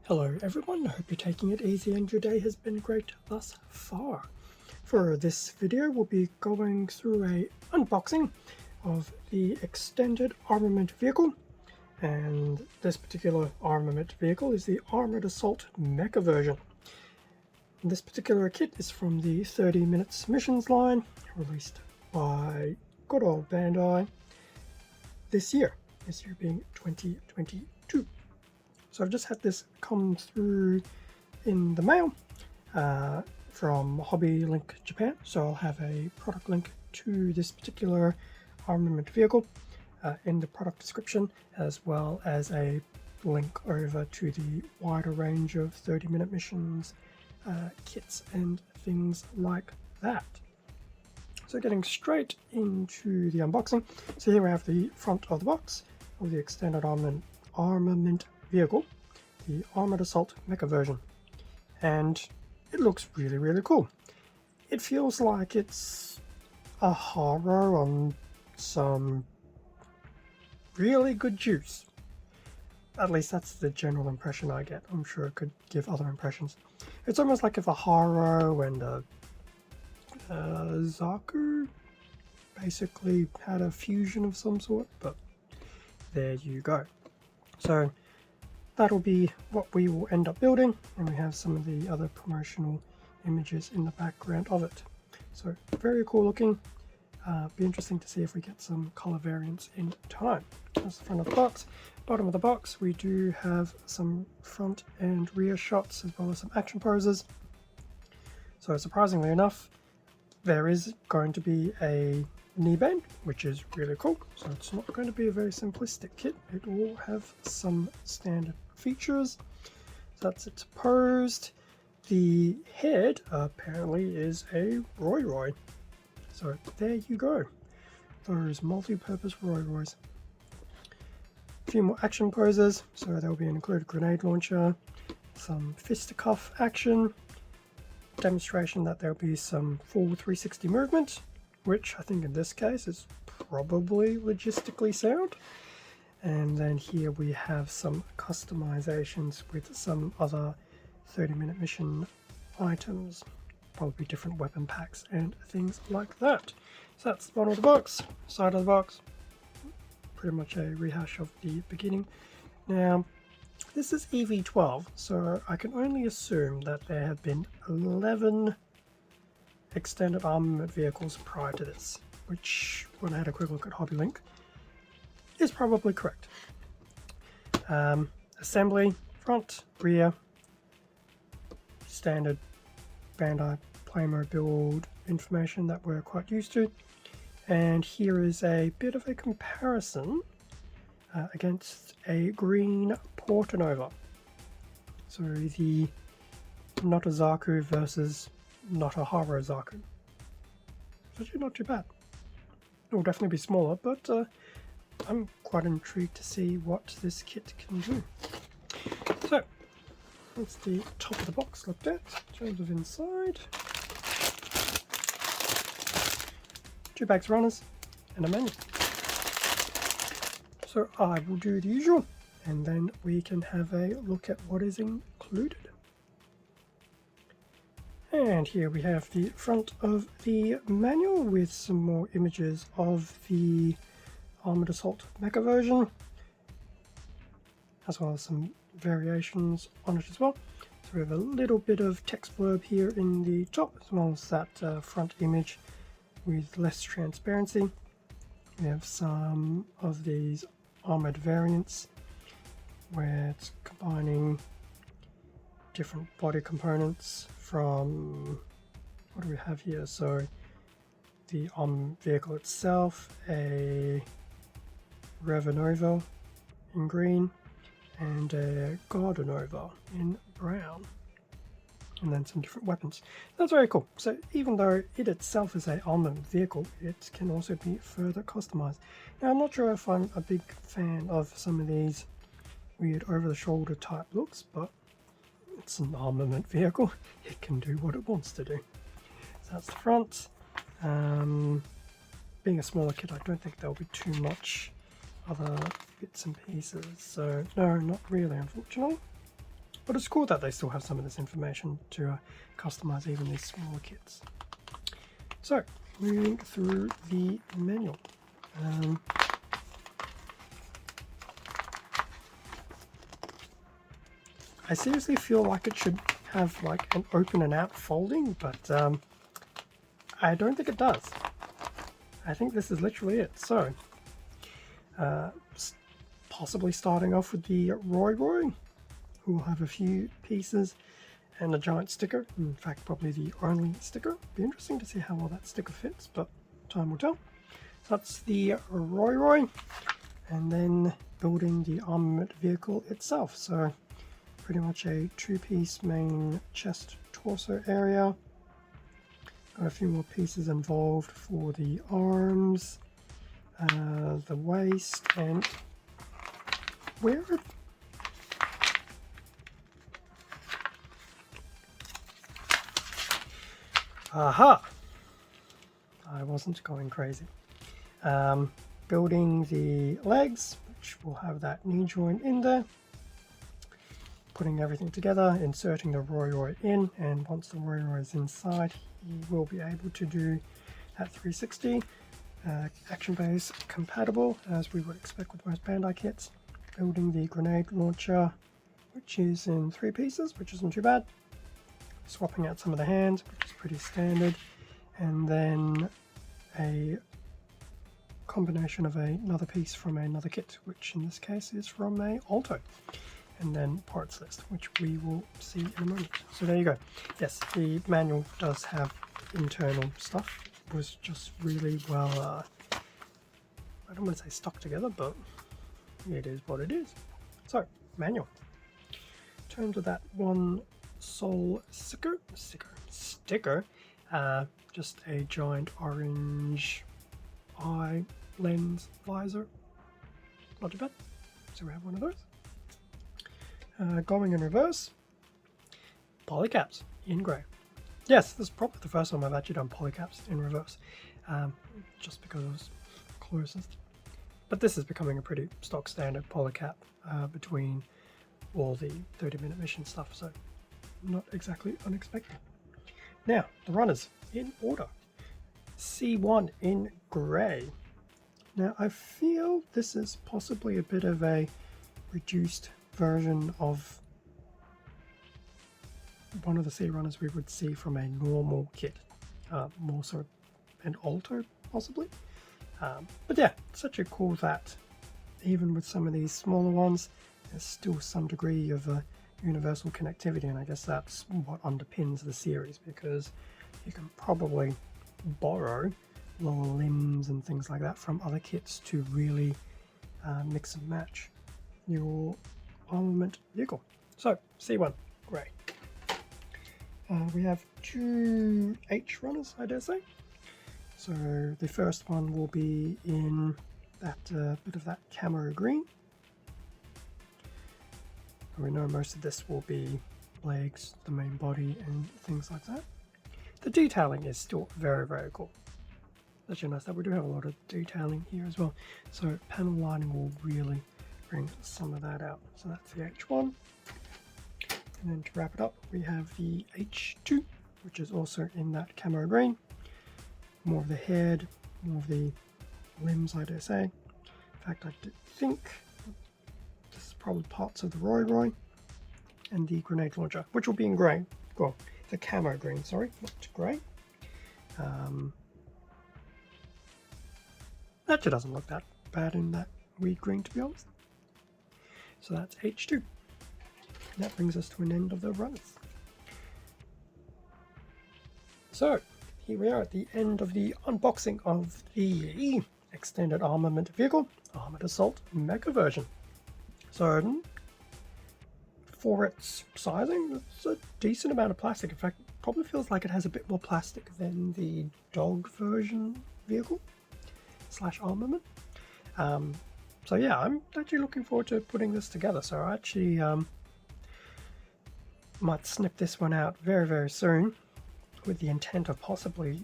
Hello everyone, I hope you're taking it easy and your day has been great thus far. For this video we'll be going through a unboxing of the extended armament vehicle, and this particular armament vehicle is the Armored Assault Mecha version. This particular kit is from the 30 Minutes Missions line, released by good old Bandai this year being 2022. So I've just had this come through in the mail from Hobby Link Japan. So I'll have a product link to this particular armament vehicle in the product description, as well as a link over to the wider range of 30-minute missions, kits and things like that. So getting straight into the unboxing. So here we have the front of the box of the extended armament vehicle, the Armored Assault Mecha version, and it looks really cool. It feels like it's a horror on some really good juice. At least that's the general impression I get. I'm sure it could give other impressions. It's almost like if a Haro and a Zaku basically had a fusion of some sort, but there you go. So that'll be what we will end up building, and we have some of the other promotional images in the background of it. So very cool looking. Be interesting to see if we get some color variants in time. That's the front of the box. Bottom of the box we do have some front and rear shots, as well as some action poses. So surprisingly enough, there is going to be a knee band, which is really cool. So it's not going to be a very simplistic kit. It will have some standard features. So that's it posed. The head apparently is a Roy. So there you go. Those multi-purpose Roys. A few more action poses. So there will be an included grenade launcher, some fisticuff action, demonstration that there'll be some full 360 movement, which I think in this case is probably logistically sound. And then here we have some customizations with some other 30-minute mission items, probably different weapon packs and things like that. So that's the bottom of the box. Side of the box, pretty much a rehash of the beginning. Now this is EV12, so I can only assume that there have been 11 extended armament vehicles prior to this, which, when I had a quick look at HobbyLink, is probably correct. Assembly, front, rear, standard Bandai Plamo build information that we're quite used to. And here is a bit of a comparison against a green Portanova. So the not a Zaku versus not a Haro Zaku. It's actually not too bad. It will definitely be smaller, but I'm quite intrigued to see what this kit can do. So that's the top of the box looked at. In terms of inside, 2 bags of runners and a manual. So I will do the usual, and then we can have a look at what is included. And here we have the front of the manual with some more images of the Armored Assault Mecha version, as well as some variations on it as well. So we have a little bit of text blurb here in the top, as well as that front image with less transparency. We have some of these armored variants where it's combining different body components from, what do we have here? So the vehicle itself, a Revanova in green and a Gardenova in brown, and then some different weapons. That's very cool. So even though it itself is an armored vehicle, it can also be further customized. Now I'm not sure if I'm a big fan of some of these weird over-the-shoulder type looks, but it's an armament vehicle. It can do what it wants to do. So that's the front. Being a smaller kit, I don't think there'll be too much other bits and pieces. So no, not really, unfortunately. But it's cool that they still have some of this information to customize even these smaller kits. So, moving through the manual. I seriously feel like it should have like an open and out folding, but I don't think it does. I think this is literally it. So, possibly starting off with the Roy, who will have a few pieces and a giant sticker. In fact, probably the only sticker. Be interesting to see how well that sticker fits, but time will tell. So that's the Roy, and then building the armament vehicle itself. So pretty much a two-piece main chest torso area. Got a few more pieces involved for the arms, the waist, and where are... Aha! I wasn't going crazy. Building the legs, which will have that knee joint in there. Putting everything together, inserting the Roy in, and once the Roy is inside, he will be able to do that 360. Action base compatible, as we would expect with most Bandai kits. Building the grenade launcher, which is in 3 pieces, which isn't too bad. Swapping out some of the hands, which is pretty standard. And then a combination of another piece from another kit, which in this case is from a Alto. And then parts list, which we will see in a moment. So there you go. Yes, the manual does have internal stuff. It was just really well, I don't want to say stuck together, but it is what it is. So, manual. In terms of that one sole sticker, just a giant orange eye lens visor. Not too bad. So we have one of those. Going in reverse, polycaps in grey. Yes, this is probably the first time I've actually done polycaps in reverse, just because it was closest. But this is becoming a pretty stock standard polycap between all the 30-minute mission stuff, so not exactly unexpected. Now, the runners in order. C1 in grey. Now, I feel this is possibly a bit of a reduced version of one of the sea runners we would see from a normal kit, more so an Alto possibly, but yeah, such a cool that even with some of these smaller ones there's still some degree of universal connectivity, and I guess that's what underpins the series, because you can probably borrow lower limbs and things like that from other kits to really mix and match your armament vehicle. So C1 grey. We have 2 H runners, I dare say. So the first one will be in that bit of that camo green. We know most of this will be legs, the main body, and things like that. The detailing is still very, very cool. Let you notice that we do have a lot of detailing here as well. So panel lining will really bring some of that out. So that's the H1. And then to wrap it up, we have the H2, which is also in that camo green. More of the head, more of the limbs, I dare say. In fact, I think this is probably parts of the Roy and the grenade launcher, which will be in grey. Well, the camo green, sorry, not grey. Actually doesn't look that bad in that weed green, to be honest. So that's H2. That brings us to an end of the runners. So here we are at the end of the unboxing of the extended armament vehicle, Armored Assault Mecha version. So for its sizing, it's a decent amount of plastic. In fact, it probably feels like it has a bit more plastic than the dog version vehicle / armament. So yeah, I'm actually looking forward to putting this together. So I actually might snip this one out very, very soon, with the intent of possibly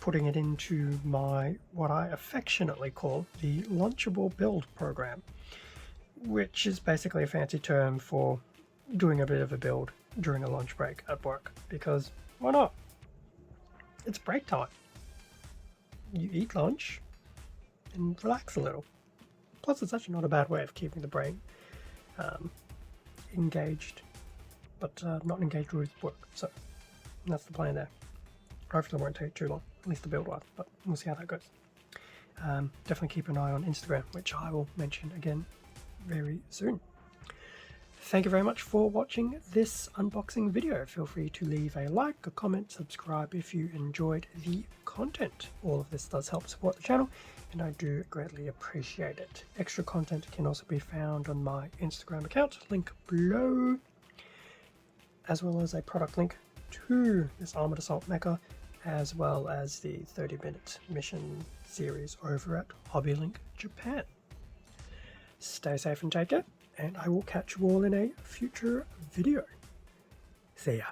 putting it into my, what I affectionately call, the Launchable Build program, which is basically a fancy term for doing a bit of a build during a lunch break at work, because why not? It's break time. You eat lunch and relax a little. Plus, it's actually not a bad way of keeping the brain engaged, but not engaged with work. So that's the plan there. Hopefully it won't take too long, at least the build one, but we'll see how that goes. Definitely keep an eye on Instagram, which I will mention again very soon. Thank you very much for watching this unboxing video. Feel free to leave a like, a comment, subscribe if you enjoyed the content. All of this does help support the channel, and I do greatly appreciate it. Extra content can also be found on my Instagram account, link below, as well as a product link to this Armored Assault Mecha, as well as the 30-minute mission series over at HobbyLink Japan. Stay safe and take care, and I will catch you all in a future video. See ya.